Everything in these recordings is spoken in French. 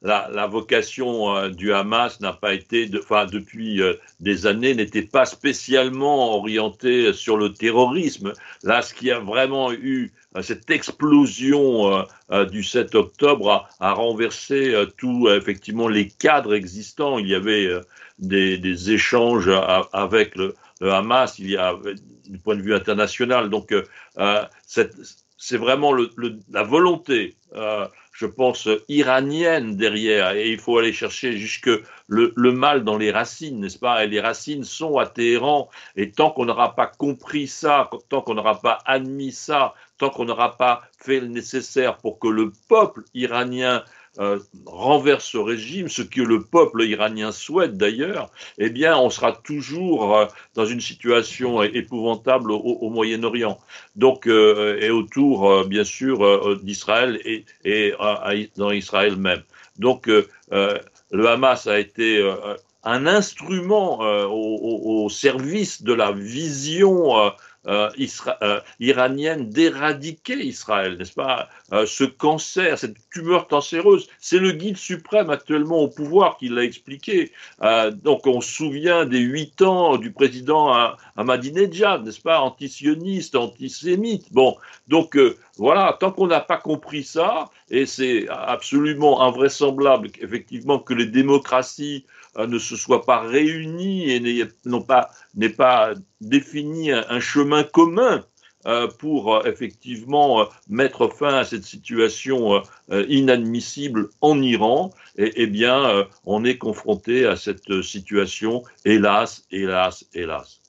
la vocation du Hamas n'a pas été, depuis des années, n'était pas spécialement orientée sur le terrorisme. Là, ce qui a vraiment eu cette explosion du 7 octobre a renversé tous effectivement les cadres existants. Il y avait des échanges avec le Hamas, il y a du point de vue international. Donc, c'est vraiment la volonté, je pense, iranienne derrière. Et il faut aller chercher jusque le mal dans les racines, n'est-ce pas? Et les racines sont à Téhéran. Et tant qu'on n'aura pas compris ça, tant qu'on n'aura pas admis ça, tant qu'on n'aura pas fait le nécessaire pour que le peuple iranien renverse ce régime, ce que le peuple iranien souhaite d'ailleurs, eh bien, on sera toujours dans une situation épouvantable au Moyen-Orient. Donc, et autour, bien sûr, d'Israël et dans Israël même. Donc, le Hamas a été un instrument au service de la vision iranienne d'éradiquer Israël, n'est-ce pas? Ce cancer, cette tumeur cancéreuse, c'est le guide suprême actuellement au pouvoir qui l'a expliqué. Donc on se souvient des 8 ans du président Ahmadinejad, n'est-ce pas? Antisioniste, antisémite. Bon, donc voilà, tant qu'on n'a pas compris ça, et c'est absolument invraisemblable effectivement que les démocraties ne se soient pas réunies et n'aient pas défini un chemin commun pour effectivement mettre fin à cette situation inadmissible en Iran, eh bien, on est confronté à cette situation, hélas, hélas, hélas.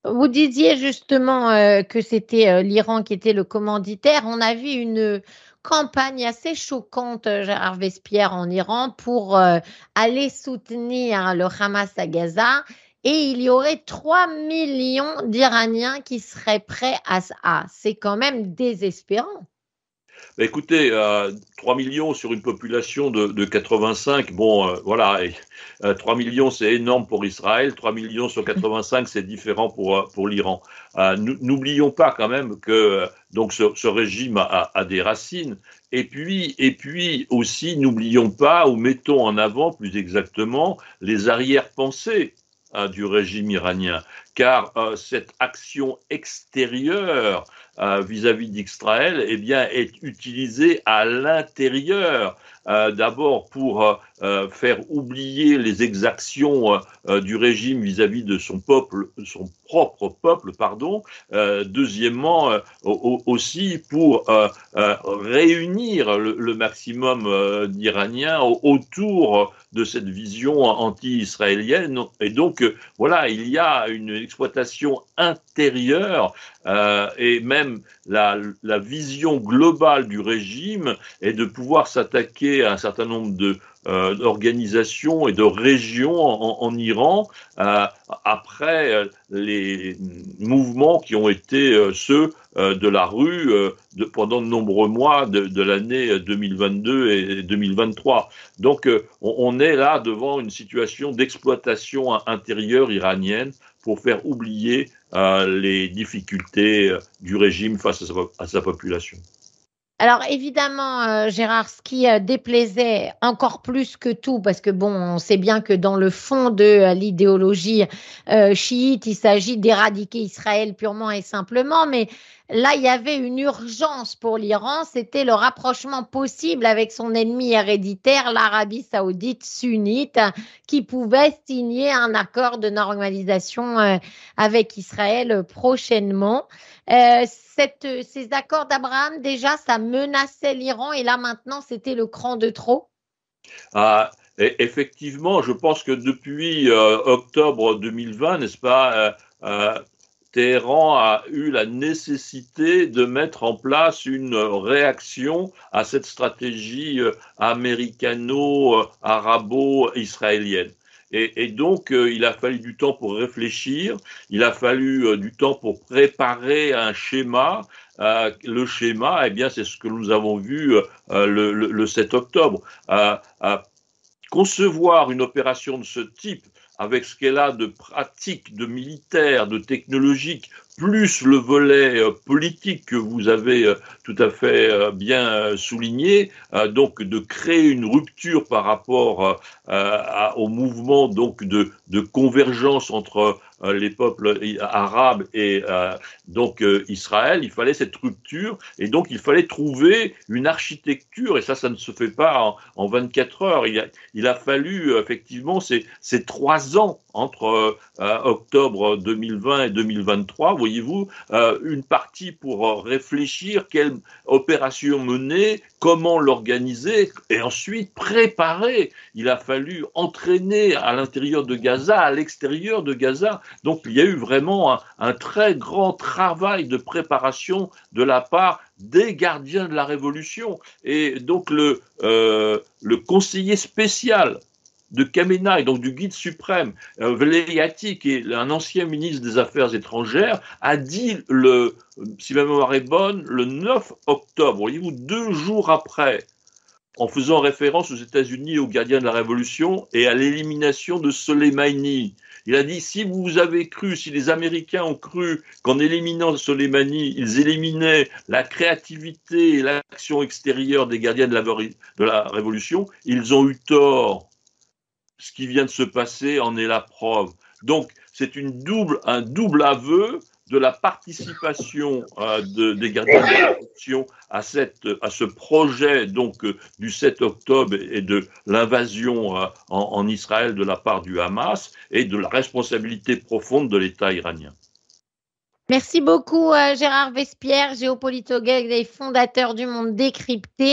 Vous disiez justement que c'était l'Iran qui était le commanditaire. On a vu une campagne assez choquante, Gérard Vespierre, en Iran pour aller soutenir le Hamas à Gaza. Et il y aurait 3 millions d'Iraniens qui seraient prêts à ça. C'est quand même désespérant. Écoutez, 3 millions sur une population de 85, bon, voilà, 3 millions c'est énorme pour Israël, 3 millions sur 85 c'est différent pour l'Iran. N'oublions pas quand même que donc ce régime a des racines, et puis aussi n'oublions pas, ou mettons en avant plus exactement, les arrière-pensées du régime iranien, car cette action extérieure vis-à-vis d'Israël, eh bien, est utilisée à l'intérieur, d'abord pour faire oublier les exactions du régime vis-à-vis de son propre peuple, pardon. Deuxièmement, aussi pour réunir le maximum d'Iraniens autour de cette vision anti-israélienne. Et donc, voilà, il y a une exploitation intérieure et même la vision globale du régime est de pouvoir s'attaquer à un certain nombre d'organisations et de régions en Iran après les mouvements qui ont été ceux de la rue pendant de nombreux mois de l'année 2022 et 2023. Donc on est là devant une situation d'exploitation intérieure iranienne pour faire oublier les difficultés du régime face à sa population. Alors évidemment, Gérard, ce qui déplaisait encore plus que tout, parce que bon, on sait bien que dans le fond de l'idéologie chiite, il s'agit d'éradiquer Israël purement et simplement, mais là, il y avait une urgence pour l'Iran, c'était le rapprochement possible avec son ennemi héréditaire, l'Arabie saoudite sunnite, qui pouvait signer un accord de normalisation avec Israël prochainement. Ces accords d'Abraham, déjà, ça menaçait l'Iran et là, maintenant, c'était le cran de trop. Effectivement, je pense que depuis octobre 2020, n'est-ce pas, Téhéran a eu la nécessité de mettre en place une réaction à cette stratégie américano-arabo-israélienne. Et donc, il a fallu du temps pour réfléchir, il a fallu du temps pour préparer un schéma. Le schéma, eh bien, c'est ce que nous avons vu le 7 octobre. Concevoir une opération de ce type avec ce qu'elle a de pratique, de militaire, de technologique plus le volet politique que vous avez tout à fait bien souligné, donc de créer une rupture par rapport au mouvement donc de convergence entre les peuples arabes et donc Israël. Il fallait cette rupture et donc il fallait trouver une architecture, et ça ne se fait pas en 24 heures. Il a fallu effectivement ces 3 ans entre octobre 2020 et 2023, voyez-vous, une partie pour réfléchir quelle opération mener, comment l'organiser et ensuite préparer. Il a fallu entraîner à l'intérieur de Gaza, à l'extérieur de Gaza. Donc il y a eu vraiment un très grand travail de préparation de la part des gardiens de la Révolution. Et donc le conseiller spécial de Khamenei, donc du guide suprême, Velayati, qui est un ancien ministre des Affaires étrangères, a dit, si ma mémoire est bonne, le 9 octobre, voyez-vous, 2 jours après, en faisant référence aux États-Unis, aux gardiens de la Révolution et à l'élimination de Soleimani. Il a dit, si vous avez cru, si les Américains ont cru qu'en éliminant Soleimani, ils éliminaient la créativité et l'action extérieure des gardiens de la Révolution, ils ont eu tort. Ce qui vient de se passer en est la preuve. Donc, c'est un double aveu de la participation des gardiens de la Révolution à ce projet donc du 7 octobre et de l'invasion en Israël de la part du Hamas et de la responsabilité profonde de l'État iranien. Merci beaucoup Gérard Vespierre, géopolitologue et fondateur du Monde décrypté.